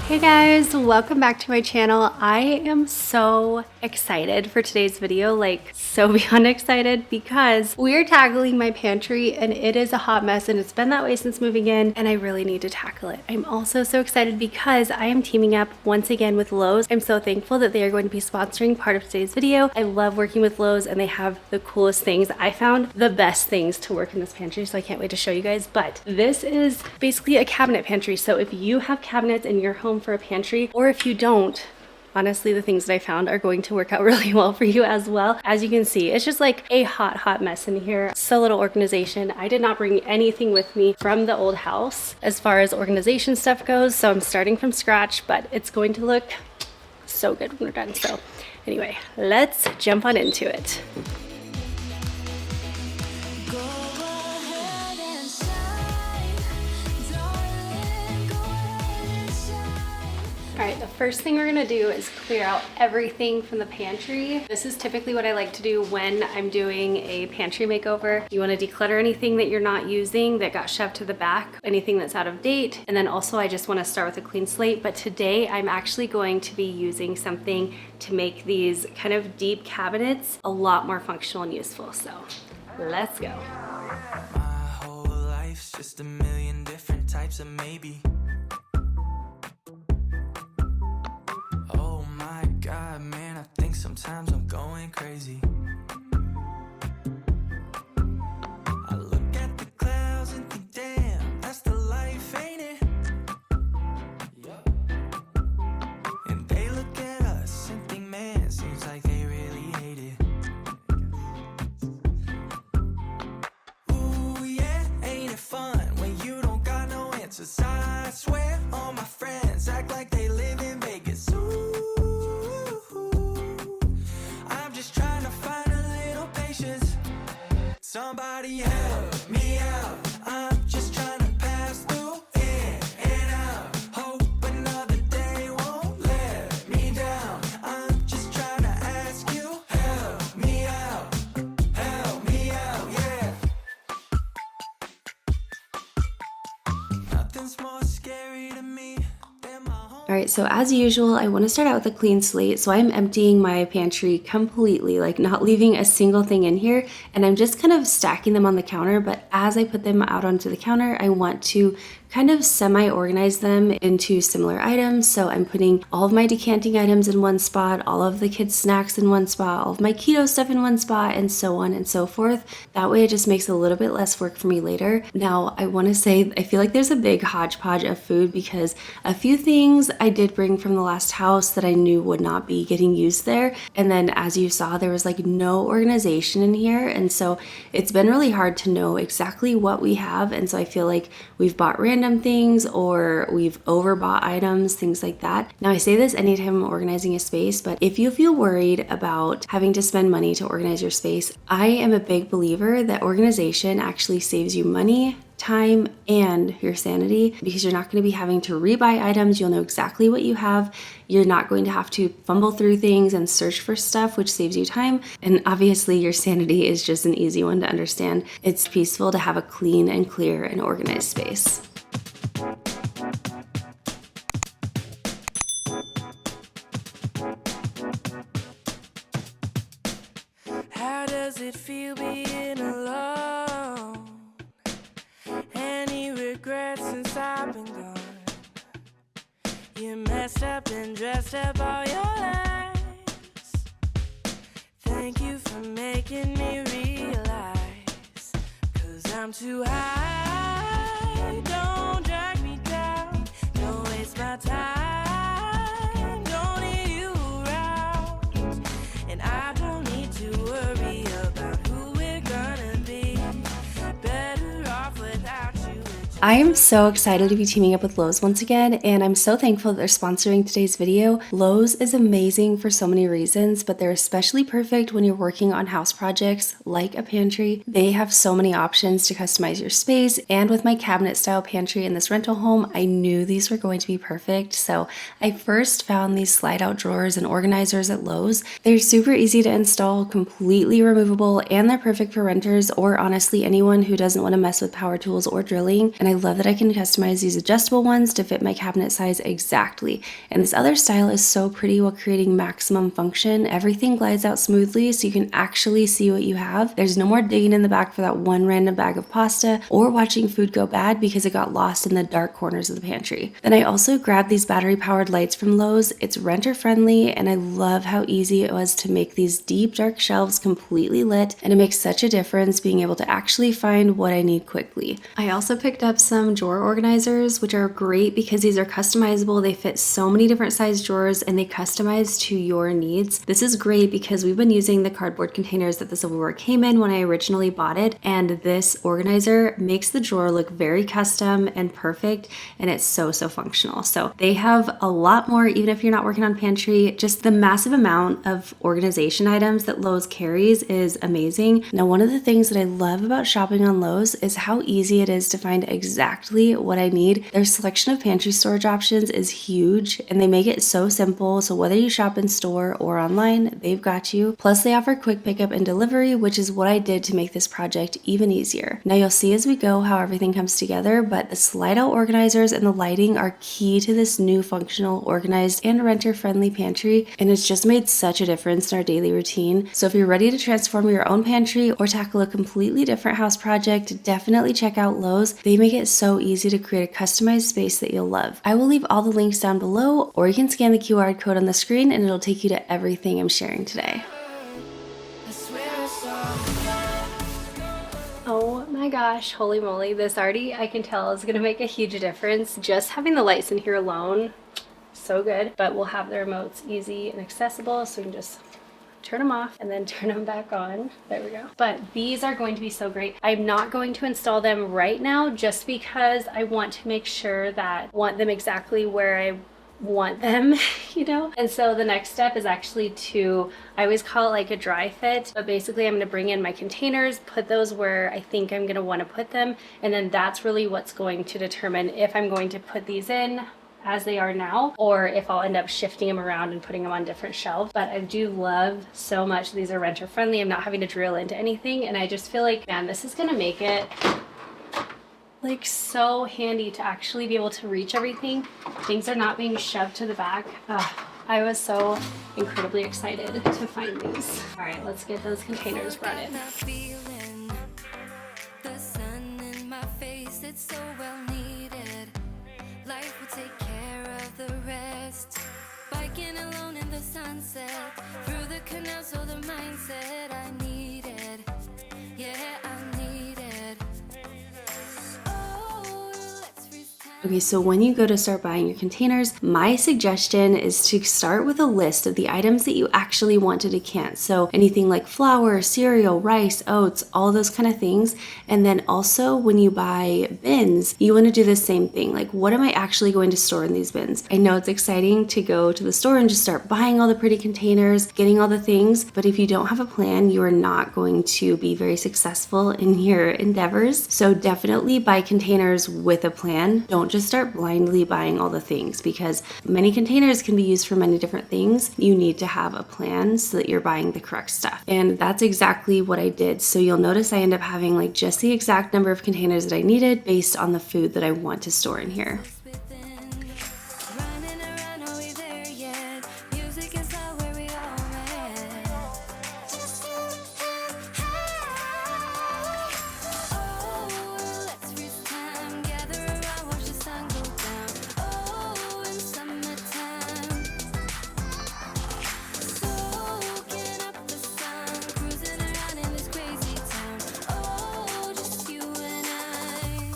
Hey guys, welcome back to my channel. I am so excited for today's video, like so beyond excited, because we're tackling my pantry and it is a hot mess and it's been that way since moving in and I really need to tackle it. I'm also so excited because I am teaming up once again with Lowe's. I'm so thankful that they are going to be sponsoring part of today's video. I love working with Lowe's and they have the coolest things. I found the best things to work in this pantry, so I can't wait to show you guys. But this is basically a cabinet pantry. So if you have cabinets in your home for a pantry, or if you don't, honestly, the things that I found are going to work out really well for you as well. As you can see, it's just like a hot mess in here. So little organization. I did not bring anything with me from the old house as far as organization stuff goes, so I'm starting from scratch, but it's going to look so good when we're done. So anyway, let's jump on into it. All right, the first thing we're gonna do is clear out everything from the pantry. This is typically what I like to do when I'm doing a pantry makeover. You wanna declutter anything that you're not using that got shoved to the back, anything that's out of date. And then also I just wanna start with a clean slate. But today I'm actually going to be using something to make these kind of deep cabinets a lot more functional and useful. So let's go. My whole life's just a million different types of maybe. God, man, I think sometimes I'm going crazy. I look at the clouds and think, damn, that's the life, ain't it? Yep. And they look at us and think, man, seems like they really hate it. Ooh, yeah, ain't it fun when you don't got no answers? I swear all my friends act like they live in Vegas. Ooh. Somebody help me out. I'm just trying to pass through, in and out. Hope another day won't let me down. I'm just trying to ask you, help me out, yeah. Nothing's more scary to me than my home. All right, so as usual, I want to start out with a clean slate. So I'm emptying my pantry completely, like not leaving a single thing in here. And I'm just kind of stacking them on the counter. But as I put them out onto the counter, I want to kind of semi-organize them into similar items. So I'm putting all of my decanting items in one spot, all of the kids' snacks in one spot, all of my keto stuff in one spot, and so on and so forth. That way it just makes it a little bit less work for me later. Now, I want to say, I feel like there's a big hodgepodge of food because a few things I did bring from the last house that I knew would not be getting used there. And then as you saw, there was like no organization in here. And so it's been really hard to know exactly what we have. And so I feel like we've bought random things or we've overbought items, things like that. Now I say this anytime I'm organizing a space, but if you feel worried about having to spend money to organize your space, I am a big believer that organization actually saves you money, time, and your sanity, because you're not going to be having to rebuy items. You'll know exactly what you have. You're not going to have to fumble through things and search for stuff, which saves you time. And obviously your sanity is just an easy one to understand. It's peaceful to have a clean and clear and organized space. How does it feel being alone? Any regrets since I've been gone? You messed up and dressed up all your lies. Thank you for making me realize, 'cause I'm too high. Don't drag me down, don't waste my time, don't need you around, and I don't need to worry about who we're gonna be. Better off without you. I am so excited to be teaming up with Lowe's once again, and I'm so thankful that they're sponsoring today's video. Lowe's is amazing for so many reasons, but they're especially perfect when you're working on house projects like a pantry. They have so many options to customize your space, and with my cabinet style pantry in this rental home, I knew these were going to be perfect. So I first found these slide out drawers and organizers at Lowe's. They're super easy to install, completely removable, and they're perfect for renters or honestly anyone who doesn't want to mess with power tools or drilling. And I love that I can customize these adjustable ones to fit my cabinet size exactly. And this other style is so pretty while creating maximum function. Everything glides out smoothly so you can actually see what you have. There's no more digging in the back for that one random bag of pasta or watching food go bad because it got lost in the dark corners of the pantry. Then I also grabbed these battery powered lights from Lowe's. It's renter friendly and I love how easy it was to make these deep dark shelves completely lit, and it makes such a difference being able to actually find what I need quickly. I also picked up some drawer organizers, which are great because these are customizable. They fit so many different size drawers and they customize to your needs. This is great because we've been using the cardboard containers that the silverware came in when I originally bought it, and this organizer makes the drawer look very custom and perfect, and it's so functional. So they have a lot more, even if you're not working on pantry. Just the massive amount of organization items that Lowe's carries is amazing. Now, one of the things that I love about shopping on Lowe's is how easy it is to find exactly what I need. Their selection of pantry storage options is huge and they make it so simple. So whether you shop in store or online, they've got you. Plus they offer quick pickup and delivery, which is what I did to make this project even easier. Now you'll see as we go how everything comes together, but the slide out organizers and the lighting are key to this new functional, organized, and renter friendly pantry, and it's just made such a difference in our daily routine. So if you're ready to transform your own pantry or tackle a completely different house project, definitely check out Lowe's. They make it so easy to create a customized space that you'll love. I will leave all the links down below, or you can scan the QR code on the screen and it'll take you to everything I'm sharing today. Oh my gosh, holy moly, this already I can tell is gonna make a huge difference. Just having the lights in here alone, so good. But we'll have the remotes easy and accessible, so we can just turn them off and then turn them back on. There we go. But these are going to be so great. I'm not going to install them right now just because I want to make sure that I want them exactly where I want them, you know? And so the next step is actually I always call it like a dry fit, but basically I'm going to bring in my containers, put those where I think I'm going to want to put them, and then that's really what's going to determine if I'm going to put these in as they are now, or if I'll end up shifting them around and putting them on different shelves. But I do love so much these are renter friendly. I'm not having to drill into anything, and I just feel like, man, this is gonna make it like so handy to actually be able to reach everything. Things are not being shoved to the back. I was so incredibly excited to find these. All right, let's get those containers brought in. The sun in my face, it's so well needed. Life will take care of the rest. Biking alone in the sunset, through the canal, so the mindset I needed. Yeah, I needed. Oh, let's restart. Okay, so when you go to start buying your containers, my suggestion is to start with a list of the items that you actually want to decant. So anything like flour, cereal, rice, oats, all those kind of things. And then also when you buy bins, you want to do the same thing. Like, what am I actually going to store in these bins? I know it's exciting to go to the store and just start buying all the pretty containers, getting all the things, but if you don't have a plan, you are not going to be very successful in your endeavors. So definitely buy containers with a plan. Don't just start blindly buying all the things, because many containers can be used for many different things. You need to have a plan so that you're buying the correct stuff. And that's exactly what I did. So you'll notice I end up having like just the exact number of containers that I needed based on the food that I want to store in here. Running around, are we there yet? Music is all where we all met. Oh, let's freeze time, gather around, watch the sun go down. Oh, in summertime, soaking up the sun, cruising around in this crazy town. Oh, just you and I.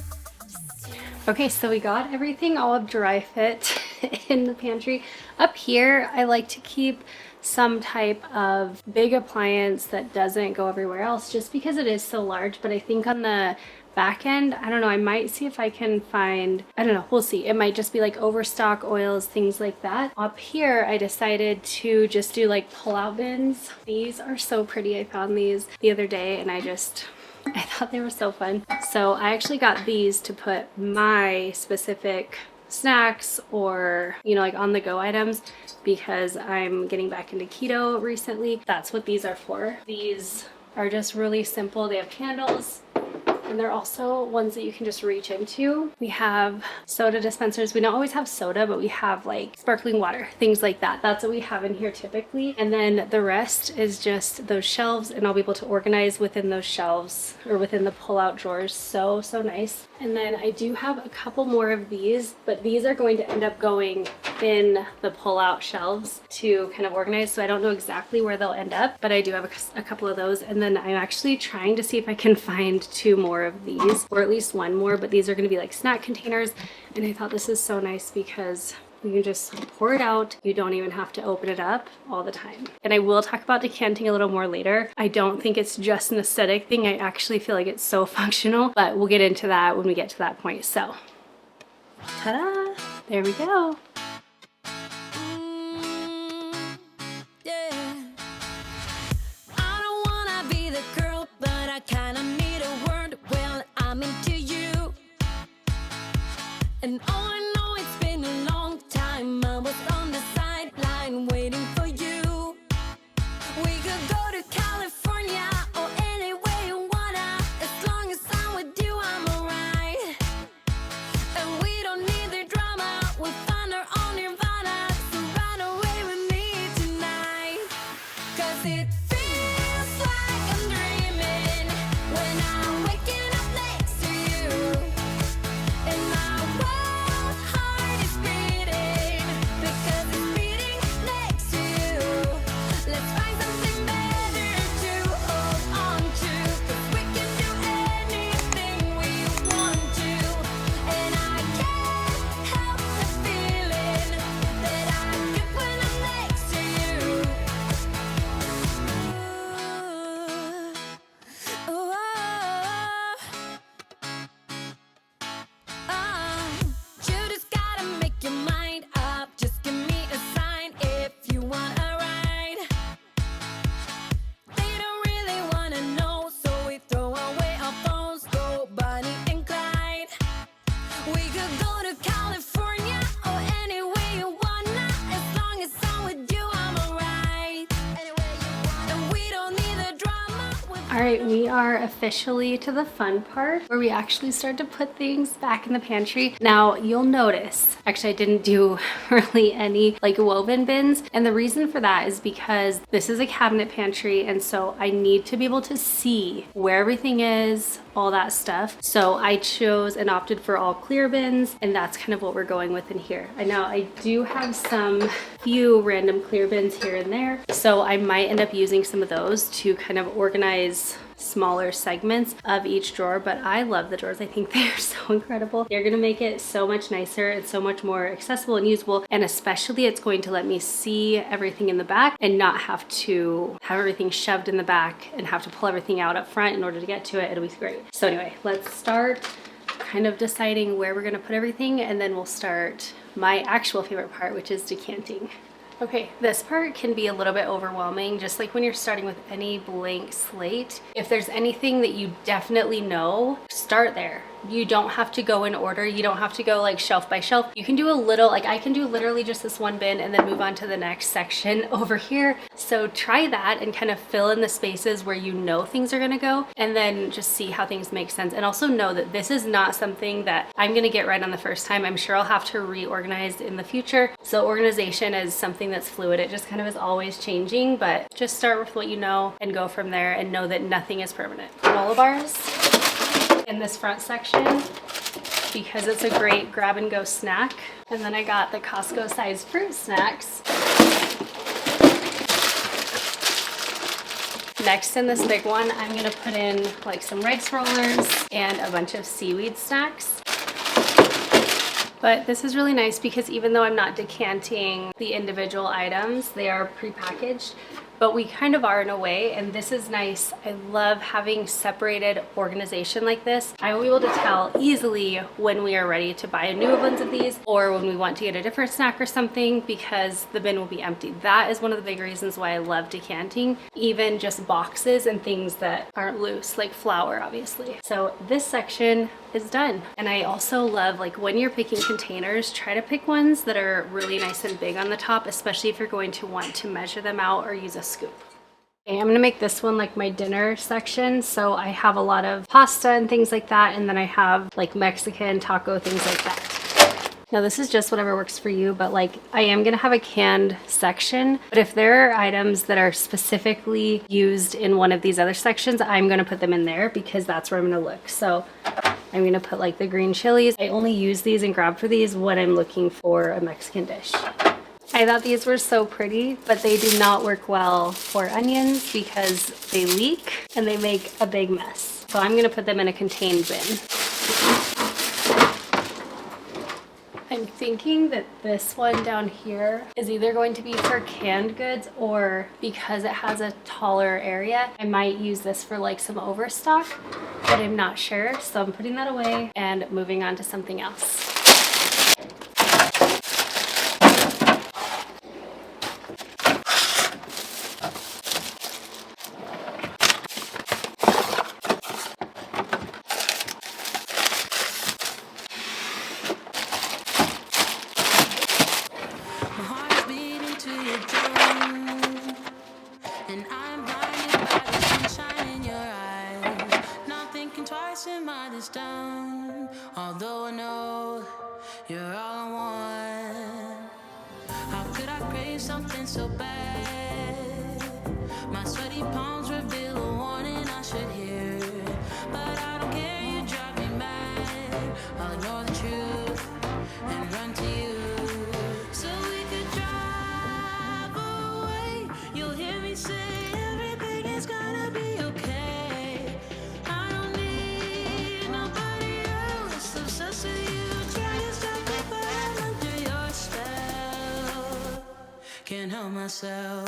Okay, so we got everything all dry fit in the pantry. Up here, I like to keep some type of big appliance that doesn't go everywhere else just because it is so large. But I think on the back end, I don't know, I might see if I can find, I don't know, we'll see. It might just be like overstock oils, things like that. Up here, I decided to just do like pull-out bins. These are so pretty. I found these the other day and I thought they were so fun. So I actually got these to put my specific snacks or, you know, like on the go items because I'm getting back into keto recently. That's what these are for. These are just really simple. They have candles And they're also ones that you can just reach into. We have soda dispensers. We don't always have soda, but we have like sparkling water, things like that. That's what we have in here typically. And then the rest is just those shelves, and I'll be able to organize within those shelves or within the pull-out drawers. So nice. And then I do have a couple more of these, but these are going to end up going in the pull-out shelves to kind of organize. So I don't know exactly where they'll end up, but I do have a couple of those. And then I'm actually trying to see if I can find 2 more of these, or at least 1 more, but these are going to be like snack containers. And I thought this is so nice because you can just pour it out. You don't even have to open it up all the time. And I will talk about decanting a little more later. I don't think it's just an aesthetic thing. I actually feel like it's so functional, but we'll get into that when we get to that point. So, ta-da! There we go. Yeah. I don't wanna be the girl, but I kinda need a word. Well, I'm into you. And all I know, it's been a long time. I was on the sideline waiting for you. We could go to California or anywhere you wanna. As long as I'm with you, I'm alright. And we don't need the drama. We'll find our own nirvana. So run away with me tonight. 'Cause it feels like I'm dreaming when I'm waking up next to you. And my wild heart is beating because it's beating next to you. Let's find something better to hold on to, 'cause we can do anything we want to. And I can't help the feeling that I get when I'm next to you. Ooh, you just gotta make your mind up. Just give me a sign if you want a ride. They don't really wanna know, so we throw away our phones, go Bonnie and Clyde. We could go to California or anywhere you wanna. As long as I'm with you, I'm alright. Anywhere you wanna. And we don't need the drama. All right, we are officially to the fun part where we actually start to put things back in the pantry. Now you'll notice, actually I didn't do really any like woven bins. And the reason for that is because this is a cabinet pantry. And so I need to be able to see where everything is, all that stuff. So I chose and opted for all clear bins, and that's kind of what we're going with in here. I know I do have some few random clear bins here and there. So I might end up using some of those to kind of organize smaller segments of each drawer, but I love the drawers. I think they're so incredible. They're gonna make it so much nicer and so much more accessible and usable, and especially it's going to let me see everything in the back and not have to have everything shoved in the back and have to pull everything out up front in order to get to it. It'll be great. So anyway, let's start kind of deciding where we're gonna put everything, and then we'll start my actual favorite part, which is decanting. Okay, this part can be a little bit overwhelming, just like when you're starting with any blank slate. If there's anything that you definitely know, start there. You don't have to go in order. You don't have to go like shelf by shelf. You can do a little, like I can do literally just this one bin and then move on to the next section over here. So try that and kind of fill in the spaces where you know things are gonna go, and then just see how things make sense. And also know that this is not something that I'm gonna get right on the first time. I'm sure I'll have to reorganize in the future. So organization is something that's fluid. It just kind of is always changing, but just start with what you know and go from there, and know that nothing is permanent. Granola bars in this front section because it's a great grab and go snack. And then I got the Costco size fruit snacks. Next, in this big one, I'm gonna put in like some rice rollers and a bunch of seaweed snacks. But this is really nice because even though I'm not decanting the individual items, they are prepackaged, but we kind of are in a way, and this is nice. I love having separated organization like this. I will be able to tell easily when we are ready to buy a new ones of these, or when we want to get a different snack or something, because the bin will be empty. That is one of the big reasons why I love decanting, even just boxes and things that aren't loose, like flour, obviously. So this section is done. And I also love, like, when you're picking containers, try to pick ones that are really nice and big on the top, especially if you're going to want to measure them out or use a scoop. Okay, I'm gonna make this one like my dinner section. So I have a lot of pasta and things like that, and then I have like Mexican taco, things like that. Now this is just whatever works for you, but like I am gonna have a canned section, but if there are items that are specifically used in one of these other sections, I'm gonna put them in there because that's where I'm gonna look. So I'm gonna put like the green chilies. I only use these and grab for these when I'm looking for a Mexican dish. I thought these were so pretty, but they do not work well for onions because they leak and they make a big mess. So I'm gonna put them in a contained bin. I'm thinking that this one down here is either going to be for canned goods, or because it has a taller area, I might use this for like some overstock, but I'm not sure. So I'm putting that away and moving on to something else. My heart's beating to your drum, and I'm blinded by the sunshine in your eyes. Not thinking twice, am I this dumb? Although I know you're all I want. How could I crave something so bad? My sweaty palms reveal a warning I should hear, but I don't care. You drive me mad. I'll ignore the truth and run to you. So we could drive away. You'll hear me say everything is gonna be okay. I don't need nobody else. Obsessed with you, try to stop me, but I'm under your spell. Can't help myself.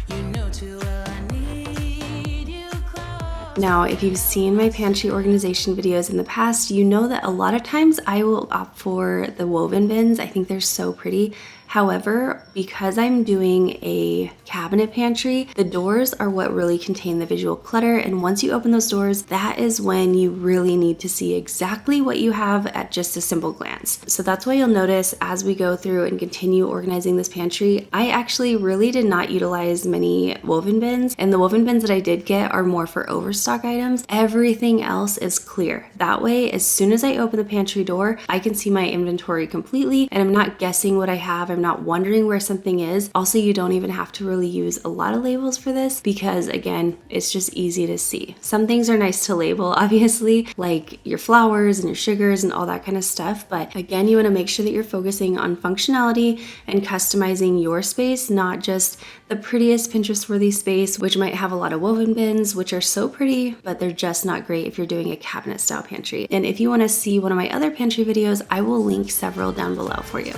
You know too well I need you close. Now, if you've seen my pantry organization videos in the past, you know that a lot of times I will opt for the woven bins. I think they're so pretty. However, because I'm doing a cabinet pantry, the doors are what really contain the visual clutter. And once you open those doors, that is when you really need to see exactly what you have at just a simple glance. So that's why you'll notice as we go through and continue organizing this pantry, I actually really did not utilize many woven bins. And the woven bins that I did get are more for overstock items. Everything else is clear. That way, as soon as I open the pantry door, I can see my inventory completely and I'm not guessing what I have. I'm not wondering where something is. Also, you don't even have to really use a lot of labels for this because again, it's just easy to see. Some things are nice to label, obviously, like your flours and your sugars and all that kind of stuff. But again, you want to make sure that you're focusing on functionality and customizing your space, not just the prettiest Pinterest-worthy space, which might have a lot of woven bins, which are so pretty, but they're just not great if you're doing a cabinet style pantry. And if you want to see one of my other pantry videos, I will link several down below for you.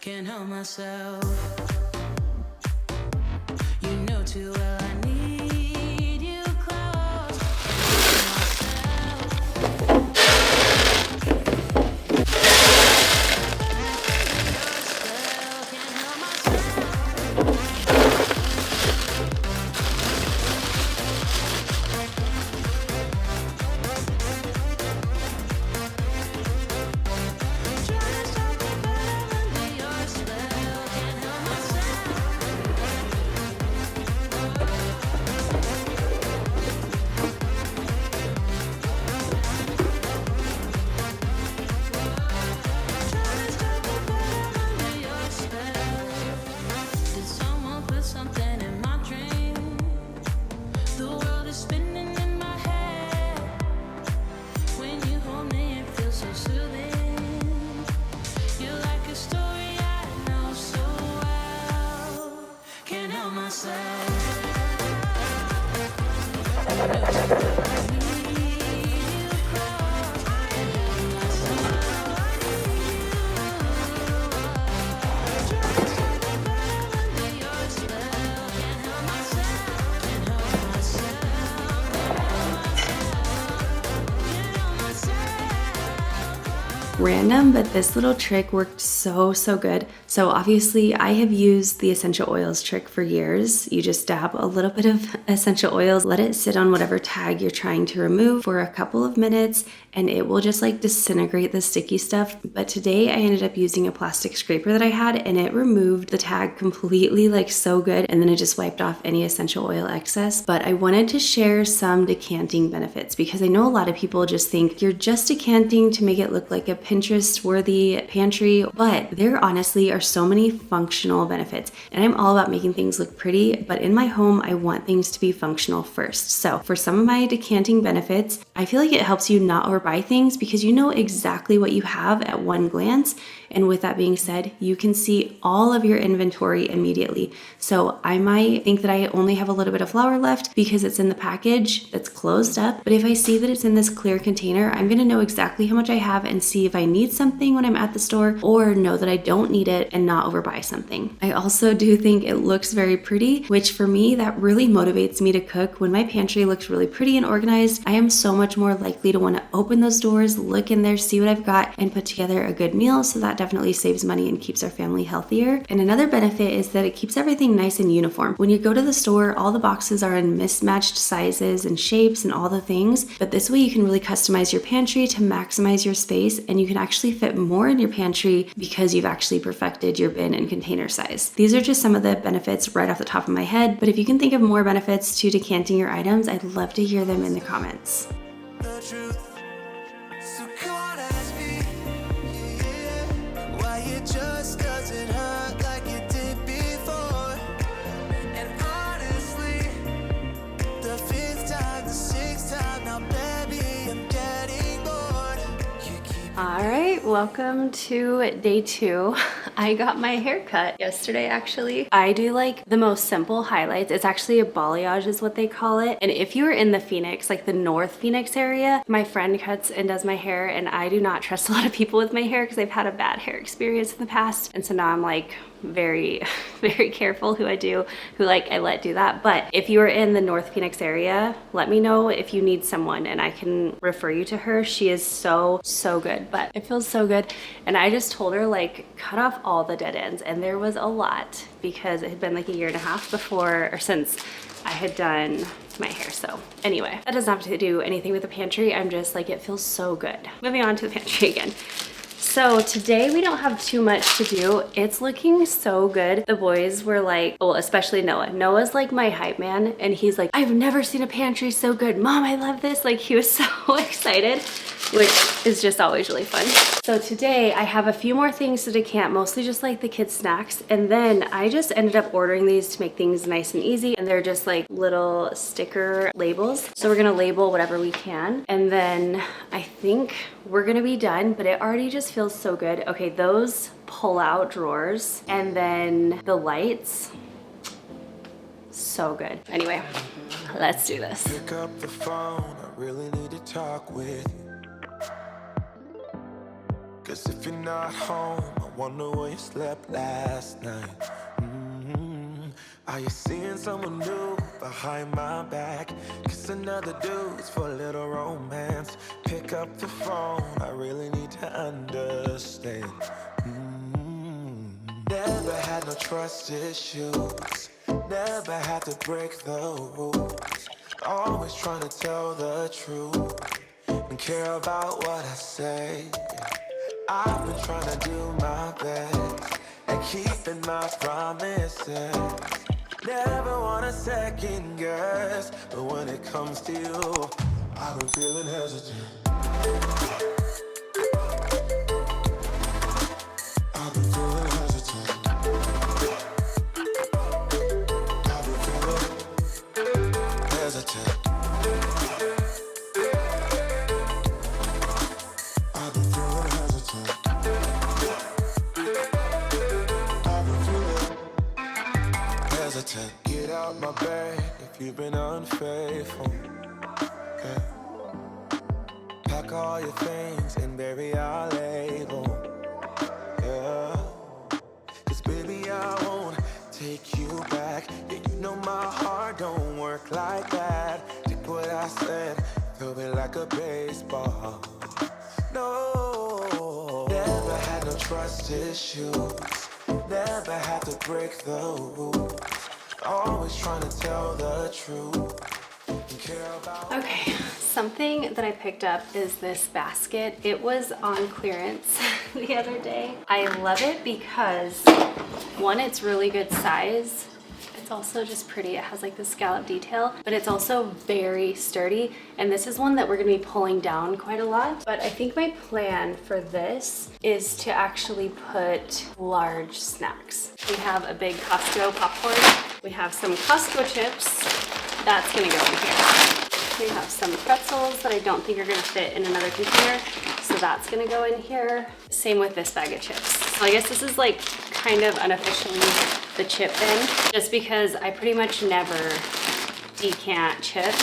Can't help myself. You know too well I need you close. Can't help myself. Did someone put something in my dream? The world is spinning in my head. When you hold me, it feels so soothing. You're like a story I know so well. Can't help myself. You know too well I need you close. Can't help myself. I need you. Under your spell. Can't help myself. Can't help myself. Can't help myself. Can't help myself. random, but this little trick worked so good. So obviously I have used the essential oils trick for years. You just dab a little bit of essential oils, let it sit on whatever tag you're trying to remove for a couple of minutes, and it will just like disintegrate the sticky stuff. But today I ended up using a plastic scraper that I had, and it removed the tag completely, like so good, and then it just wiped off any essential oil excess. But I wanted to share some decanting benefits because I know a lot of people just think you're just decanting to make it look like a Pinterest worthy pantry, but there honestly are so many functional benefits. And I'm all about making things look pretty, but in my home I want things to be functional first. So for some of my decanting benefits, I feel like it helps you not overbuy things because you know exactly what you have at one glance. And with that being said, you can see all of your inventory immediately. So I might think that I only have a little bit of flour left because it's in the package that's closed up. But if I see that it's in this clear container, I'm gonna know exactly how much I have and see if I need something when I'm at the store, or know that I don't need it and not overbuy something. I also do think it looks very pretty, which for me, that really motivates me to cook. When my pantry looks really pretty and organized, I am so much more likely to want to open those doors, look in there, see what I've got, and put together a good meal. So that definitely saves money and keeps our family healthier. And another benefit is that it keeps everything nice and uniform. When you go to the store, all the boxes are in mismatched sizes and shapes and all the things, but this way you can really customize your pantry to maximize your space, and you can actually fit more in your pantry because you've actually perfected your bin and container size. These are just some of the benefits right off the top of my head, but if you can think of more benefits to decanting your items, I'd love to hear them in the comments. The truth. So come on, ask me, yeah, why it just doesn't hurt like it did before. And honestly, the fifth time, the sixth time, now baby, I'm getting bored. You keep All right, welcome to day 2. I got my hair cut yesterday, actually. I do like the most simple highlights. It's actually a balayage is what they call it. And if you're in the Phoenix, like the North Phoenix area, my friend cuts and does my hair, and I do not trust a lot of people with my hair because I've had a bad hair experience in the past. And so now I'm like very careful who I let do that. But if you are in the North Phoenix area, let me know if you need someone and I can refer you to her. She is so good, but it feels so good. And I just told her, like, cut off all the dead ends, and there was a lot because it had been like a year and a half before or since I had done my hair. So anyway, that doesn't have to do anything with the pantry. I'm just like, it feels so good. Moving on to the pantry again. So today we don't have too much to do. It's looking so good. The boys were like, well, especially Noah. Noah's like my hype man, and he's like, I've never seen a pantry so good. Mom, I love this. Like, he was so excited, which is just always really fun. So today I have a few more things to decant, mostly just like the kids' snacks. And then I just ended up ordering these to make things nice and easy. And they're just like little sticker labels. So we're gonna label whatever we can. And then I think we're gonna be done, but it already just feels so good. Okay, those pull-out drawers and then the lights, so good. Anyway, let's do this. pick up the phone, I really need to talk with you. 'Cause if you're not home, I wonder where you slept last night. Are you seeing someone new behind my back? Kiss another dude's for a little romance. Pick up the phone, I really need to understand. Never had no trust issues, never had to break the rules. Always trying to tell the truth and care about what I say. I've been trying to do my best and keeping my promises. Never want a second guess, but when it comes to you, I've been feeling hesitant. I've been feeling hesitant. I've been feeling hesitant. I've been feeling hesitant. I've been feeling hesitant. Get out my bed if you've been unfaithful. Yeah. Pack all your things and bury our label. Yeah. 'Cause baby, I won't take you back. Yeah, you know my heart don't work like that. Take what I said, throw it like a baseball. No, trust issues. Never had to break the rules. Always trying to tell the truth. Okay, something that I picked up is this basket. It was on clearance the other day. I love it because, one, it's really good size. It's also just pretty. It has like the scallop detail, but it's also very sturdy. And this is one that we're gonna be pulling down quite a lot. But I think my plan for this is to actually put large snacks. We have a big Costco popcorn. We have some Costco chips. That's gonna go in here. We have some pretzels that I don't think are gonna fit in another container, so that's gonna go in here. Same with this bag of chips. So I guess this is like kind of unofficially the chip bin, just because I pretty much never decant chips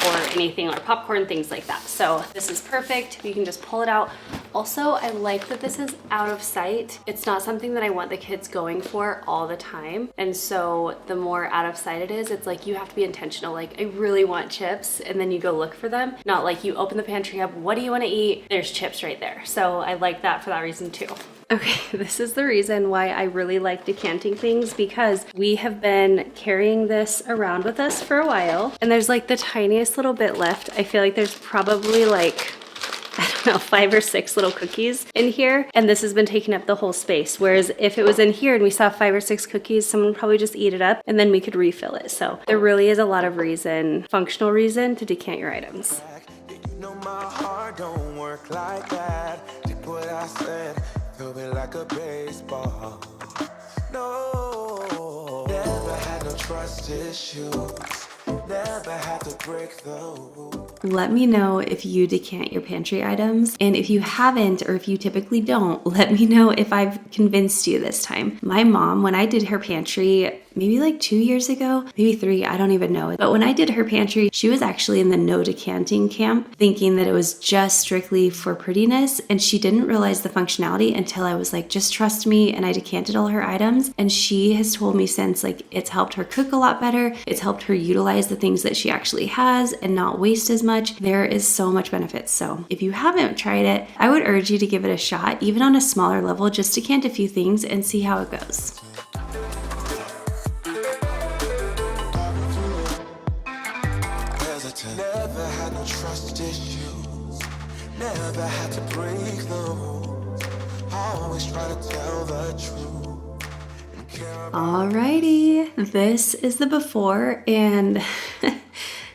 or anything like popcorn, things like that. So this is perfect. You can just pull it out. Also, I like that this is out of sight. It's not something that I want the kids going for all the time. And so the more out of sight it is, it's like you have to be intentional. Like, I really want chips, and then you go look for them. Not like you open the pantry up, what do you want to eat? There's chips right there. So I like that for that reason too. Okay, this is the reason why I really like decanting things, because we have been carrying this around with us for a while, and there's like the tiniest little bit left. I feel like there's probably like, I don't know, 5 or 6 little cookies in here, and this has been taking up the whole space. Whereas if it was in here and we saw 5 or 6 cookies, someone would probably just eat it up and then we could refill it. So there really is a lot of reason, functional reason, to decant your items. You know my heart don't work like that. Take what I said, throw it like a baseball. No, never had no trust issues. Never had to break the rules. Let me know if you decant your pantry items, and if you haven't, or if you typically don't, let me know if I've convinced you this time. My mom, when I did her pantry maybe like 2 years ago, maybe 3, I don't even know. But when I did her pantry, she was actually in the no decanting camp, thinking that it was just strictly for prettiness, and she didn't realize the functionality until I was like, just trust me, and I decanted all her items. And she has told me since, like, it's helped her cook a lot better, it's helped her utilize the things that she actually has and not waste as much. There is so much benefit. So if you haven't tried it, I would urge you to give it a shot, even on a smaller level. Just decant a few things and see how it goes. Never had no trust issues. Never had to break the rules. Always try to tell the truth. And care about Alrighty, this is the before, and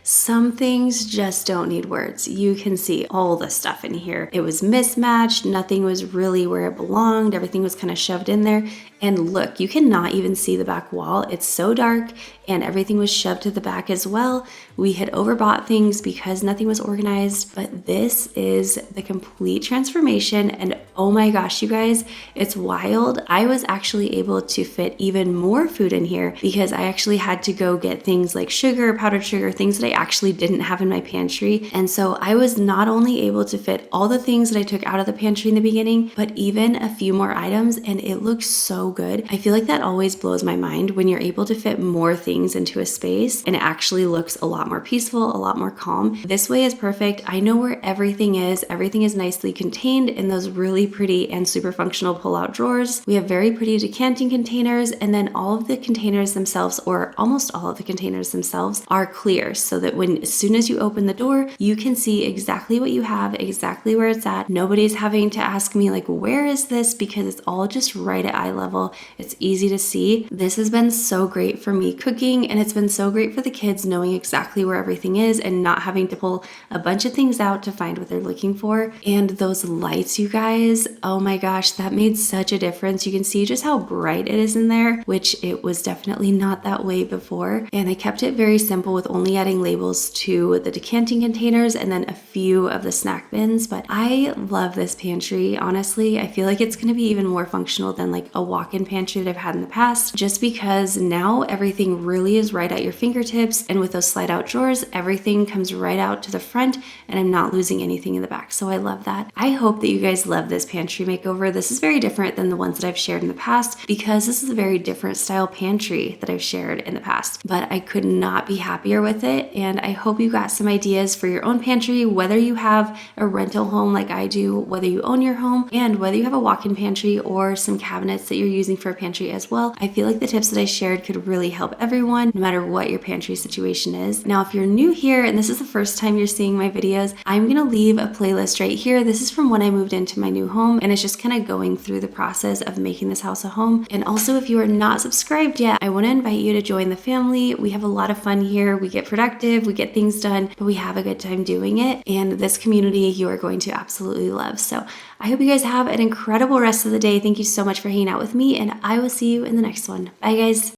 some things just don't need words. You can see all the stuff in here. It was mismatched. Nothing was really where it belonged. Everything was kind of shoved in there. And look, you cannot even see the back wall. It's so dark, and everything was shoved to the back as well. We had overbought things because nothing was organized, but this is the complete transformation. And oh my gosh, you guys, it's wild. I was actually able to fit even more food in here because I actually had to go get things like sugar, powdered sugar, things that I actually didn't have in my pantry. And so I was not only able to fit all the things that I took out of the pantry in the beginning, but even a few more items, and it looks so good. I feel like that always blows my mind when you're able to fit more things into a space and it actually looks a lot more peaceful, a lot more calm. This way is perfect. I know where everything is. Everything is nicely contained in those really pretty and super functional pull-out drawers. We have very pretty decanting containers, and then all of the containers themselves, or almost all of the containers themselves, are clear, so that as soon as you open the door, you can see exactly what you have, exactly where it's at. Nobody's having to ask me like, where is this? Because it's all just right at eye level. It's easy to see. This has been so great for me cooking, and it's been so great for the kids knowing exactly where everything is and not having to pull a bunch of things out to find what they're looking for. And those lights, you guys, oh my gosh, that made such a difference. You can see just how bright it is in there, which it was definitely not that way before. And I kept it very simple with only adding labels to the decanting containers and then a few of the snack bins. But I love this pantry. Honestly, I feel like it's going to be even more functional than like a walk-in pantry that I've had in the past, just because now everything really is right at your fingertips. And with those slide out drawers, everything comes right out to the front, and I'm not losing anything in the back. So I love that. I hope that you guys love this pantry makeover. This is very different than the ones that I've shared in the past, because this is a very different style pantry that I've shared in the past, but I could not be happier with it. And and I hope you got some ideas for your own pantry, whether you have a rental home like I do, whether you own your home, and whether you have a walk-in pantry or some cabinets that you're using for a pantry as well. I feel like the tips that I shared could really help everyone, no matter what your pantry situation is. Now, if you're new here and this is the first time you're seeing my videos, I'm gonna leave a playlist right here. This is from when I moved into my new home, and it's just kind of going through the process of making this house a home. And also, if you are not subscribed yet, I want to invite you to join the family. We have a lot of fun here. We get productive, we get things done, but we have a good time doing it. And this community you are going to absolutely love. So I hope you guys have an incredible rest of the day. Thank you so much for hanging out with me, and I will see you in the next one. Bye, guys.